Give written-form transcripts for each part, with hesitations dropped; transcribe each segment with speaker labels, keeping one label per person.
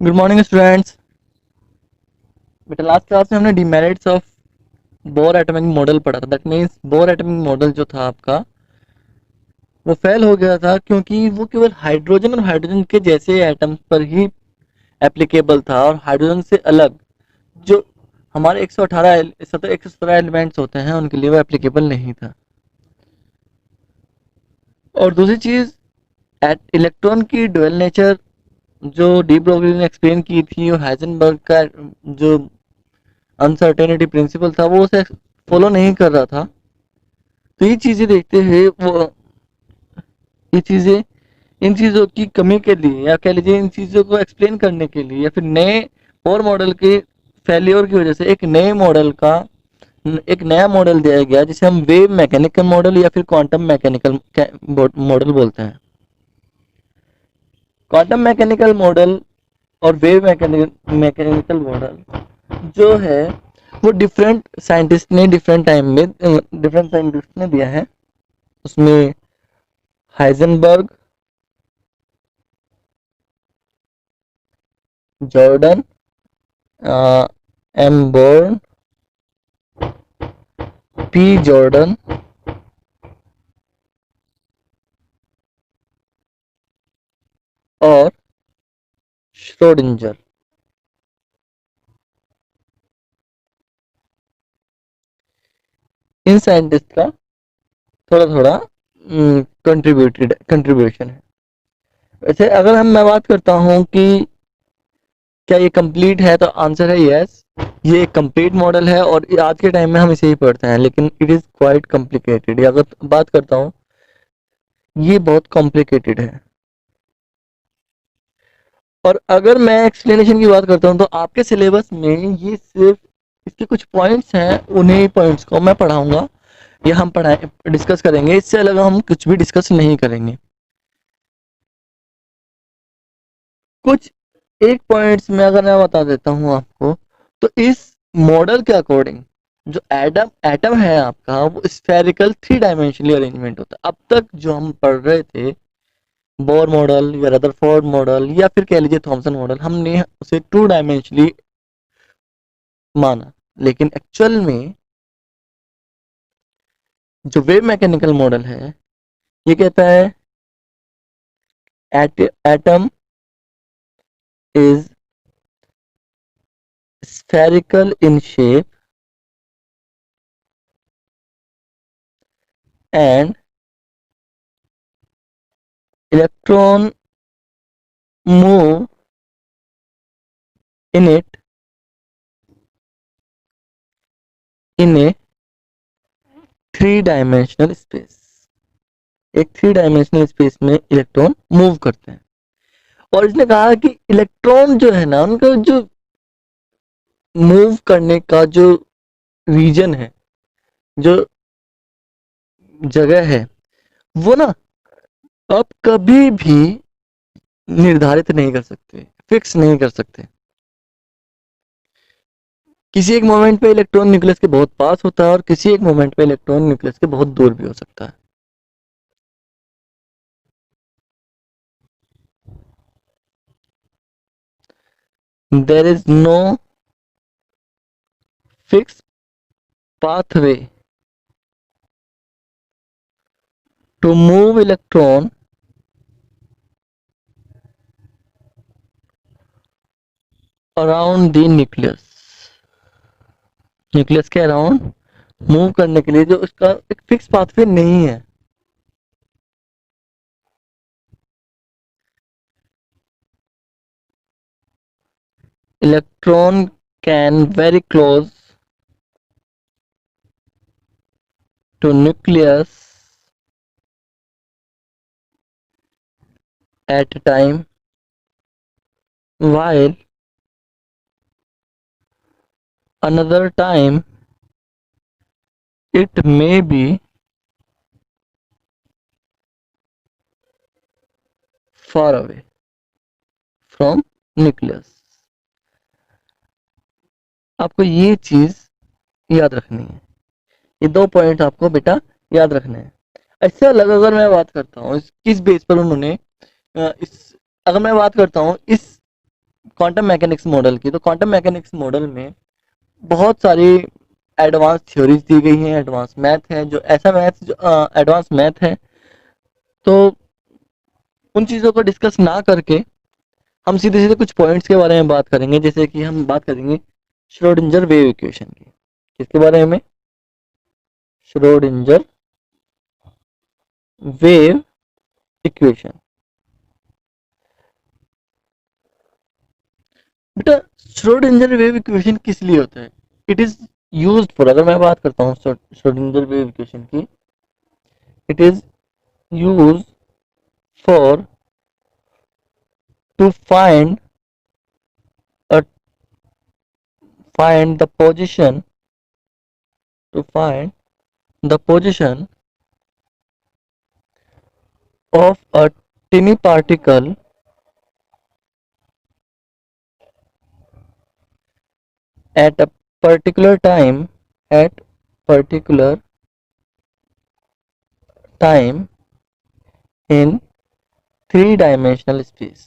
Speaker 1: Good morning students. बेटा last class में हमने demerits of bore atomic model पढ़ा था। That means bore atomic model जो था आपका वो फेल हो गया था क्योंकि वो केवल हाइड्रोजन और हाइड्रोजन के जैसे एटम पर ही एप्लीकेबल था और हाइड्रोजन से अलग जो हमारे 117 एलिमेंट्स होते हैं उनके लिए वो एप्लीकेबल नहीं था। और दूसरी चीज इलेक्ट्रॉन की ड्यूअल नेचर जो डी ब्रोगली ने एक्सप्लेन की थी और हाइजेनबर्ग का जो अनसर्टेनिटी प्रिंसिपल था वो उसे फॉलो नहीं कर रहा था। तो ये चीजें देखते हुए वो ये चीजें इन चीजों की कमी के लिए या कह लीजिए इन चीजों को एक्सप्लेन करने के लिए या फिर नए और मॉडल के फेलियर की वजह से एक नया मॉडल दिया गया जिसे हम वेव मैकेनिकल मॉडल या फिर क्वांटम मैकेनिकल मॉडल बोलते हैं। क्वांटम मैकेनिकल मॉडल और वेव मैकेनिकल मॉडल जो है वो डिफरेंट साइंटिस्ट ने दिया है। उसमें Heisenberg, Jordan, M Born, P Jordan और श्रोडिंजर। इन साइंटिस्ट का थोड़ा थोड़ा कंट्रीब्यूशन है। वैसे अगर मैं बात करता हूँ कि क्या ये कंप्लीट है तो आंसर है यस। ये एक कंप्लीट मॉडल है और आज के टाइम में हम इसे ही पढ़ते हैं, लेकिन इट इज क्वाइट कॉम्प्लिकेटेड। अगर बात करता हूँ ये बहुत कॉम्प्लिकेटेड है। और अगर मैं एक्सप्लेनेशन की बात करता हूँ तो आपके सिलेबस में ये सिर्फ इसके कुछ पॉइंट्स हैं, उन्हीं पॉइंट्स को मैं पढ़ाऊंगा या हम पढ़ाए डिस्कस करेंगे। इससे अलग हम कुछ भी डिस्कस नहीं करेंगे। कुछ एक पॉइंट्स में अगर मैं बता देता हूँ आपको, तो इस मॉडल के अकॉर्डिंग जो एटम एटम है आपका वो स्फेरिकल थ्री डायमेंशनली अरेंजमेंट होता है। अब तक जो हम पढ़ रहे थे बोर मॉडल या रदरफोर्ड मॉडल या फिर कह लीजिए थॉमसन मॉडल, हमने उसे टू डायमेंशनली माना, लेकिन एक्चुअल में जो वेव मैकेनिकल मॉडल है ये कहता है atom is spherical in shape and electron move in it in a three dimensional space. एक थ्री डायमेंशनल स्पेस में इलेक्ट्रॉन मूव करते हैं। और इसने कहा कि इलेक्ट्रॉन जो है ना उनका जो मूव करने का जो रीजन है, जो जगह है, वो ना आप कभी भी निर्धारित नहीं कर सकते, फिक्स नहीं कर सकते। किसी एक मोमेंट पे इलेक्ट्रॉन न्यूक्लियस के बहुत पास होता है और किसी एक मोमेंट पे इलेक्ट्रॉन न्यूक्लियस के बहुत दूर भी हो सकता है। There is no fix pathway to move electron around the nucleus. Nucleus के अराउंड मूव करने के लिए जो उसका एक फिक्स पाथवे नहीं है। Electron can very close to nucleus at a time while another time it may be far away from nucleus। आपको ये चीज याद रखनी है। ये दो पॉइंट आपको बेटा याद रखने हैं। इससे अलग अगर मैं बात करता हूँ किस बेस पर उन्होंने इस अगर मैं बात करता हूँ इस क्वांटम मैकेनिक्स मॉडल की, तो क्वांटम मैकेनिक्स मॉडल में बहुत सारी एडवांस थ्योरीज दी गई हैं, एडवांस मैथ है, जो ऐसा मैथ जो एडवांस मैथ है, तो उन चीज़ों को डिस्कस ना करके हम सीधे सीधे कुछ पॉइंट्स के बारे में बात करेंगे, जैसे कि हम बात करेंगे श्रोडिंजर वेव इक्वेशन की। किसके बारे में? Schrödinger wave equation. बेटा श्रोडिंजर वेव इक्वेशन किस लिए होता है? इट इज यूज्ड फॉर, अगर मैं बात करता हूँ श्रोडिंजर वेव इक्वेशन की, it is use for to a find the position to find the position of a tiny particle at a particular time, at particular time in three dimensional space.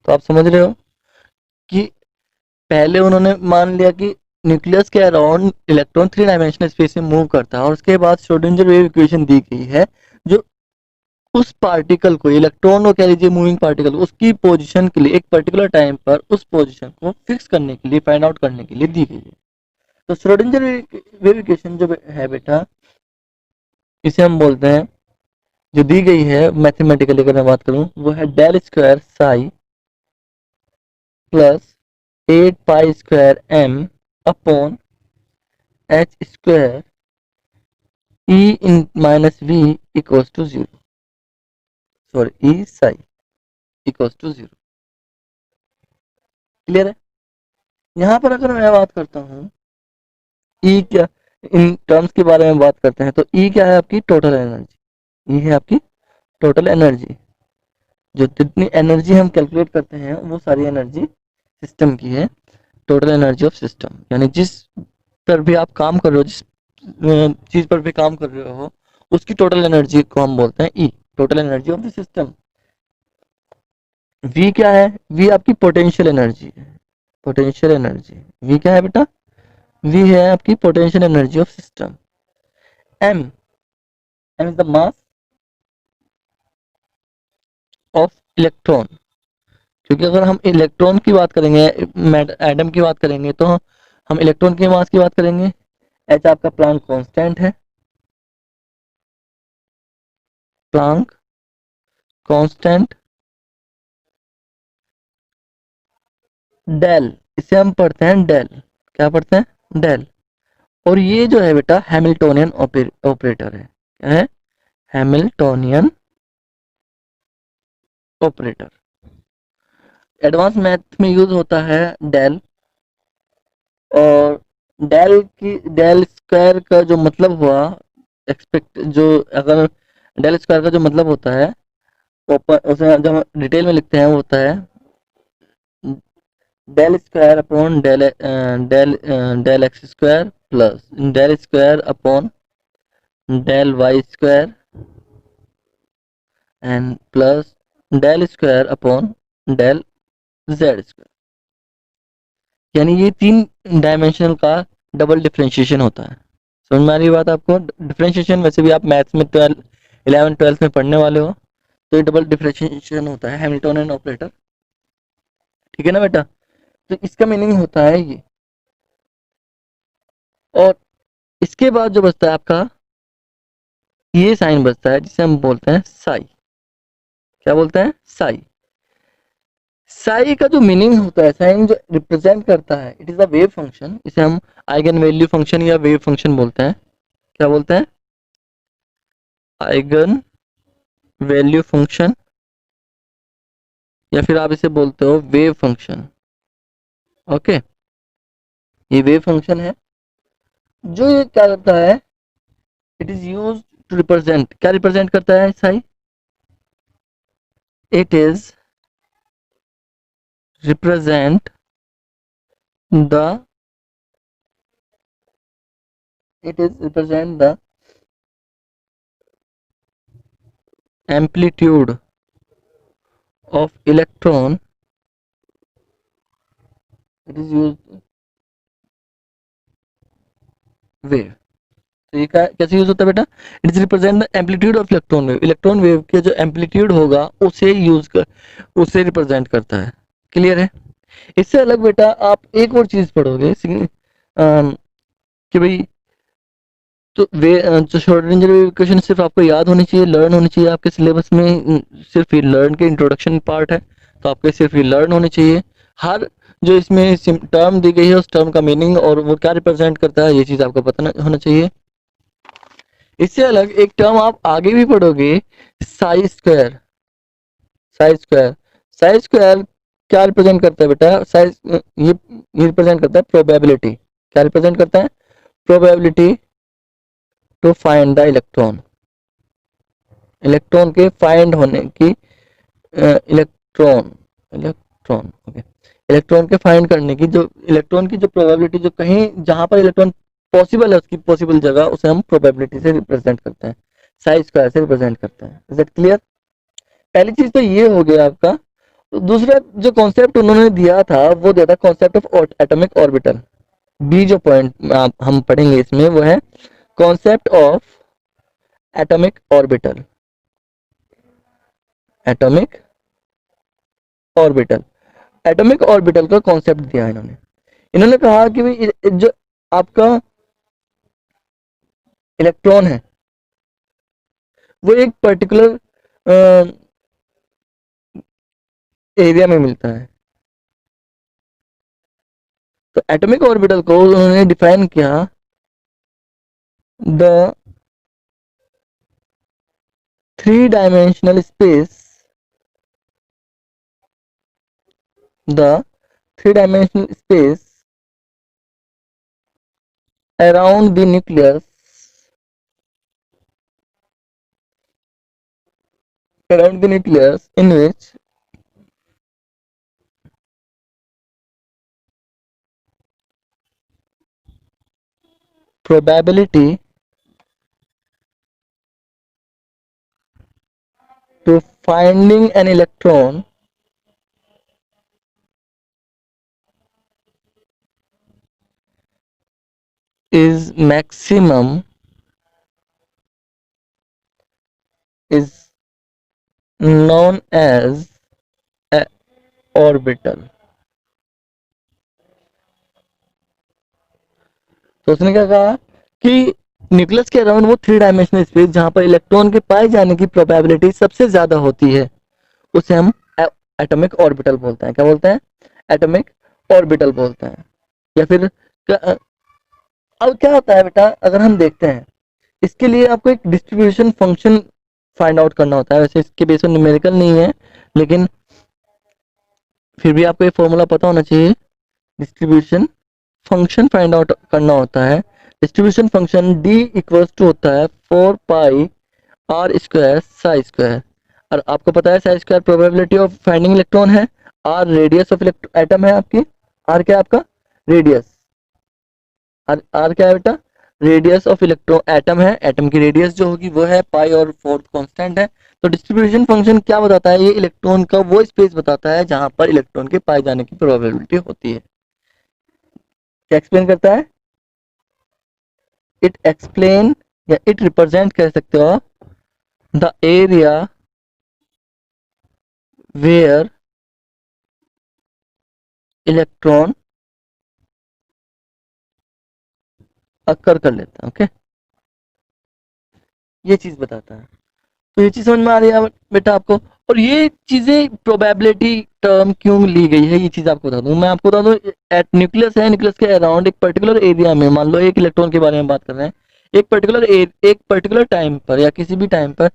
Speaker 1: तो आप समझ रहे हो कि पहले उन्होंने मान लिया कि न्यूक्लियस के around electron three dimensional space में मूव करता है, और उसके बाद श्रोडिंजर वेव इक्वेशन दी गई है जो उस पार्टिकल को, इलेक्ट्रॉन को कह लीजिए, मूविंग पार्टिकल, उसकी पोजीशन के लिए एक पर्टिकुलर टाइम पर उस पोजीशन को फिक्स करने के लिए, फाइंड आउट करने के लिए दी गई है। तो श्रोडिंजर वेव इक्वेशन जो है बेटा, इसे हम बोलते हैं, जो दी गई है मैथमेटिकली अगर मैं बात करूं, वो है del square psi plus 8 pi square m upon h square E in minus V equals to zero, sorry E psi equals to zero. Clear है? यहाँ पर अगर मैं बात करता हूँ ई क्या, इन टर्म्स के बारे में बात करते हैं, तो ई क्या है? आपकी टोटल एनर्जी। ई है आपकी टोटल एनर्जी। जो जितनी एनर्जी हम कैलकुलेट करते हैं वो सारी एनर्जी सिस्टम की है, टोटल एनर्जी ऑफ सिस्टम। यानी जिस पर भी आप काम कर रहे हो, जिस चीज पर भी काम कर रहे हो, उसकी टोटल एनर्जी को हम बोलते हैं E, total energy of the system. V क्या है? वी आपकी पोटेंशियल एनर्जी है, पोटेंशियल एनर्जी। वी क्या है बेटा? वी है आपकी potential energy of system. M, M is the mass of electron. क्योंकि अगर हम इलेक्ट्रॉन की बात करेंगे, एटम की बात करेंगे, तो हम इलेक्ट्रॉन के मास की बात करेंगे। एच आपका प्लांक कांस्टेंट है, प्लांक कांस्टेंट। डेल, इसे हम पढ़ते हैं डेल। क्या पढ़ते हैं? डेल। और ये जो है बेटा हैमिल्टोनियन ऑपरेटर है। क्या है? Hamiltonian operator. एडवांस मैथ में यूज होता है डेल। और डेल स्क्वायर का जो मतलब हुआ, एक्सपेक्ट जो, अगर डेल स्क्वायर का जो मतलब होता है, उसे जब हम डिटेल में लिखते हैं, वो होता है del square upon del x square plus del square upon del y square and plus del square upon del z square. यानी ये तीन डायमेंशनल का डबल डिफरेंशिएशन होता है। समझ में आ रही बात आपको? डिफरेंशिएशन वैसे भी आप मैथ्स में 11 12 में पढ़ने वाले हो, तो ये डबल डिफरेंशिएशन होता है, हैमिल्टोनियन ऑपरेटर। ठीक है ना बेटा? तो इसका मीनिंग होता है ये। और इसके बाद जो बचता है आपका, ये साइन बचता है जिसे हम बोलते हैं साई। क्या बोलते हैं? साई। साई का जो मीनिंग होता है, साइन जो रिप्रेजेंट करता है, it is a wave function. इसे हम आइगन वैल्यू फंक्शन या वेव फंक्शन बोलते हैं। क्या बोलते हैं? आइगन वैल्यू फंक्शन, या फिर आप इसे बोलते हो वेव फंक्शन। ओके, ये वेव फंक्शन है। जो ये क्या करता है, it is use to represent, क्या रिप्रेजेंट करता है psi? It is represent the, it is represent the amplitude of electron, it is used wave. तो ये कैसे यूज होता है बेटा? It is represent the amplitude of electron wave, electron wave के जो एम्पलीट्यूड होगा उसे उसे रिप्रेजेंट करता है। क्लियर है? इससे अलग बेटा आप एक और चीज पढ़ोगे कि भाई तो वे जो श्रोडिंगर वेव इक्वेशन सिर्फ आपको याद होनी चाहिए, लर्न होनी चाहिए आपके सिलेबस में, सिर्फ ये लर्न के इंट्रोडक्शन पार्ट है, तो आपके सिर्फ ये लर्न होनी चाहिए। हर जो इसमें टर्म दी गई है उस टर्म का मीनिंग और वो क्या रिप्रेजेंट करता है ये चीज आपको पता होना चाहिए। इससे अलग एक टर्म आप आगे भी पढ़ोगे, Sai square. Psi square, psi square क्या रिप्रेजेंट करता है बेटा? साइज ये रिप्रेजेंट करता है प्रोबेबिलिटी। क्या रिप्रेजेंट करता है? Probability to find the electron, electron के फाइंड होने की, इलेक्ट्रॉन इलेक्ट्रॉन ओके, इलेक्ट्रॉन के फाइंड करने की, जो इलेक्ट्रॉन की जो प्रोबेबिलिटी, जो कहीं जहां पर इलेक्ट्रॉन पॉसिबल है उसकी पॉसिबल जगह, उसे हम प्रोबेबिलिटी से रिप्रेजेंट करते हैं, साइज स्क्वायर से रिप्रेजेंट करते हैं। Is it clear? पहली चीज तो ये हो गया आपका। तो दूसरा जो कॉन्सेप्ट उन्होंने दिया था वो दिया था concept of atomic orbital. B जो पॉइंट हम पढ़ेंगे इसमें वो है concept of atomic orbital. Atomic orbital, atomic orbital का कॉन्सेप्ट दिया है इन्होंने। इन्होंने कहा कि भाई जो आपका इलेक्ट्रॉन है वो एक पर्टिकुलर एरिया में मिलता है। तो एटॉमिक ऑर्बिटल को उन्होंने डिफाइन किया the 3-dimensional space, the 3-dimensional space around the nucleus, around the nucleus in which probability to finding an electron is maximum, is known as a orbital। तो उसने क्या कहा कि न्यूक्लियस के अराउंड वो 3-डायमेंशनल स्पेस जहां पर इलेक्ट्रॉन के पाए जाने की प्रोबेबिलिटी सबसे ज्यादा होती है उसे हम एटॉमिक ऑर्बिटल बोलते हैं। क्या बोलते हैं? एटॉमिक ऑर्बिटल बोलते हैं। या फिर अब क्या होता है बेटा, अगर हम देखते हैं इसके लिए आपको एक डिस्ट्रीब्यूशन फंक्शन फाइंड आउट करना होता है। वैसे इसके बेस में न्यूमेरिकल नहीं है लेकिन फिर भी आपको ये फॉर्मूला पता होना चाहिए। डिस्ट्रीब्यूशन फंक्शन फाइंड आउट करना होता है। Distribution function D equals to होता है 4 pi r square psi square. और आपको पता है psi square probability of finding electron है, आर रेडियस ऑफ एटम है आपकी, आर क्या है आपका? रेडियस। आर क्या है बेटा? रेडियस ऑफ इलेक्ट्रॉन एटम है, एटम की रेडियस जो होगी वो है पाई और फोर्थ कांस्टेंट है। तो डिस्ट्रीब्यूशन फंक्शन क्या बताता है? ये इलेक्ट्रॉन का वो स्पेस बताता है जहां पर इलेक्ट्रॉन के पाए जाने की प्रोबेबिलिटी होती है। क्या एक्सप्लेन करता है? इट एक्सप्लेन या इट रिप्रेजेंट कह सकते हो the area where electron occur कर लेता है। ओके, ये चीज बताता है। तो ये चीज समझ में आ रही है बेटा आपको? और ये चीजें प्रोबेबिलिटी टर्म क्यों ली गई है ये चीज आपको बता दूं। मैं आपको बता दूं, एट न्यूक्लियस है, न्यूक्लियस के अराउंड एक पर्टिकुलर एरिया में, मान लो एक इलेक्ट्रॉन के बारे में बात कर रहे हैं, एक पर्टिकुलर टाइम पर या किसी भी टाइम पर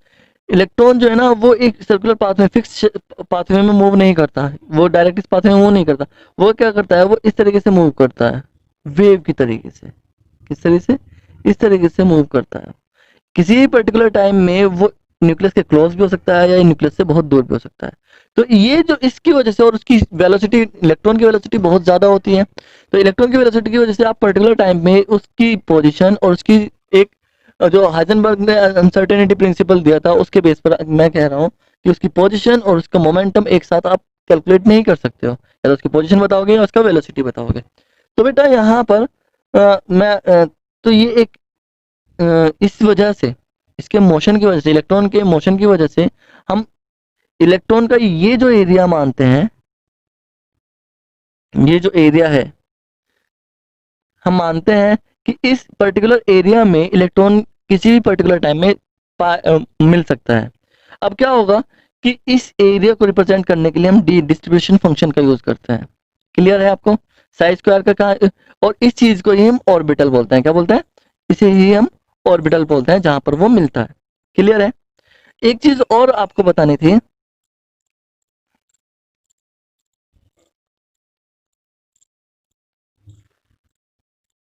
Speaker 1: इलेक्ट्रॉन जो है ना वो एक सर्कुलर पाथ में, फिक्स पाथवे में मूव नहीं करता, वो डायरेक्ट इस पाथवे में मूव नहीं करता। वो क्या करता है? वो इस तरीके से मूव करता है, वेव की तरीके से। किस तरीके से? इस तरीके से मूव करता है। किसी भी पर्टिकुलर टाइम में वो न्यूक्लियस के क्लोज भी हो सकता है या न्यूक्लियस से बहुत दूर भी हो सकता है। तो ये जो इसकी वजह से, और उसकी वेलोसिटी, इलेक्ट्रॉन की वेलोसिटी बहुत ज्यादा होती है। तो इलेक्ट्रॉन की वेलोसिटी की वजह से आप पर्टिकुलर टाइम में उसकी पोजीशन और उसकी एक जो हाइजेनबर्ग ने अनसर्टेनिटी प्रिंसिपल दिया था उसके बेस पर मैं कह रहा हूँ कि उसकी पोजीशन और उसका मोमेंटम एक साथ आप कैलकुलेट नहीं कर सकते हो, या तो उसकी पोजीशन बताओगे या उसका वेलोसिटी बताओगे। तो बेटा यहाँ पर तो ये एक इस वजह से, इसके मोशन की वजह से, इलेक्ट्रॉन के मोशन की वजह से हम इलेक्ट्रॉन का ये जो एरिया मानते हैं, ये जो एरिया है, हम मानते हैं कि इस पर्टिकुलर एरिया में इलेक्ट्रॉन किसी भी पर्टिकुलर टाइम में मिल सकता है। अब क्या होगा कि इस एरिया को रिप्रेजेंट करने के लिए हम डी डिस्ट्रीब्यूशन फंक्शन का यूज करते हैं। क्लियर है आपको? साई स्क्वायर का कहा, और इस चीज को ही हम ऑर्बिटल बोलते हैं। क्या बोलते हैं? इसे ही हम ऑर्बिटल बोलते हैं, जहां पर वो मिलता है। क्लियर है? एक चीज और आपको बतानी थी,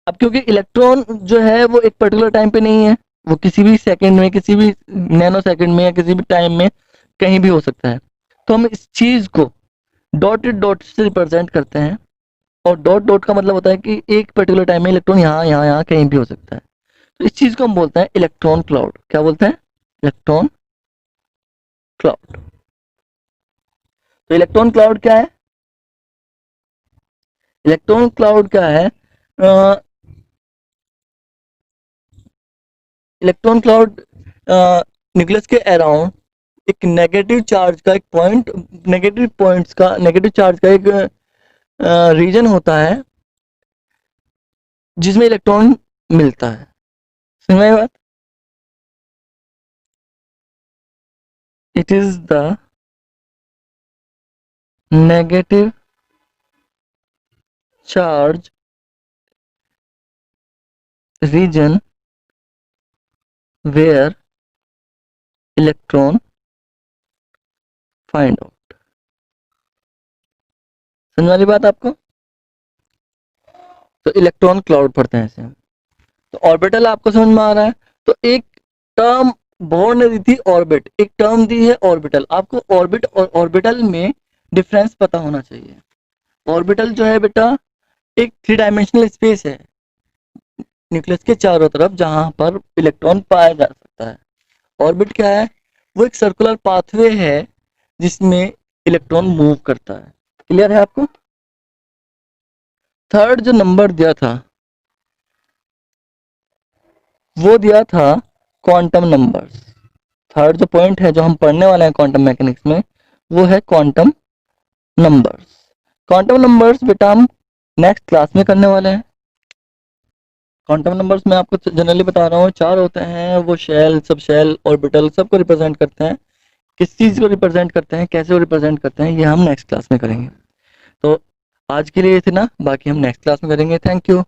Speaker 1: अब क्योंकि इलेक्ट्रॉन जो है वो एक पर्टिकुलर टाइम पे नहीं है, वो किसी भी सेकंड में, किसी भी नैनो सेकंड में, या किसी भी टाइम में कहीं भी हो सकता है। तो हम इस चीज को डॉटेड डॉट से रिप्रेजेंट करते हैं, और डॉट डॉट का मतलब होता है कि एक पर्टिकुलर टाइम में इलेक्ट्रॉन यहाँ यहाँ यहाँ कहीं भी हो सकता है। तो इस चीज को हम बोलते हैं इलेक्ट्रॉन क्लाउड। क्या बोलते हैं? Electron cloud. तो इलेक्ट्रॉन क्लाउड क्या है? इलेक्ट्रॉन क्लाउड क्या है? इलेक्ट्रॉन क्लाउड न्यूक्लियस के अराउंड एक नेगेटिव चार्ज का एक पॉइंट, नेगेटिव पॉइंट्स का, नेगेटिव चार्ज का एक रीजन होता है जिसमें इलेक्ट्रॉन मिलता है। समझ में आई बात? It is the negative charge region where electron find out. समझ वाली बात आपको? तो इलेक्ट्रॉन क्लाउड पढ़ते हैं ऐसे हम। तो ऑर्बिटल आपको समझ में आ रहा है? तो एक टर्म बोर्ड ने दी थी ऑर्बिट, एक टर्म दी है ऑर्बिटल। आपको ऑर्बिट और ऑर्बिटल में डिफरेंस पता होना चाहिए। ऑर्बिटल जो है बेटा एक थ्री डायमेंशनल स्पेस है न्यूक्लियस के चारों तरफ, जहां पर इलेक्ट्रॉन पाया जा सकता है। ऑर्बिट क्या है? वो एक सर्कुलर पाथवे है जिसमें इलेक्ट्रॉन मूव करता है। क्लियर है आपको? थर्ड जो नंबर दिया था वो दिया था क्वांटम नंबर्स। थर्ड जो पॉइंट है जो हम पढ़ने वाले हैं क्वांटम मैकेनिक्स में, वो है क्वांटम नंबर्स। क्वांटम नंबर्स बेटा हम नेक्स्ट क्लास में करने वाले हैं। क्वांटम नंबर्स मैं आपको जनरली बता रहा हूँ, चार होते हैं। वो शेल, सब शेल, ऑर्बिटल सबको रिप्रेजेंट करते हैं। किस चीज़ को रिप्रेजेंट करते हैं, कैसे वो रिप्रेजेंट करते हैं, ये हम नेक्स्ट क्लास में करेंगे। तो आज के लिए इतना, बाकी हम नेक्स्ट क्लास में करेंगे। Thank you.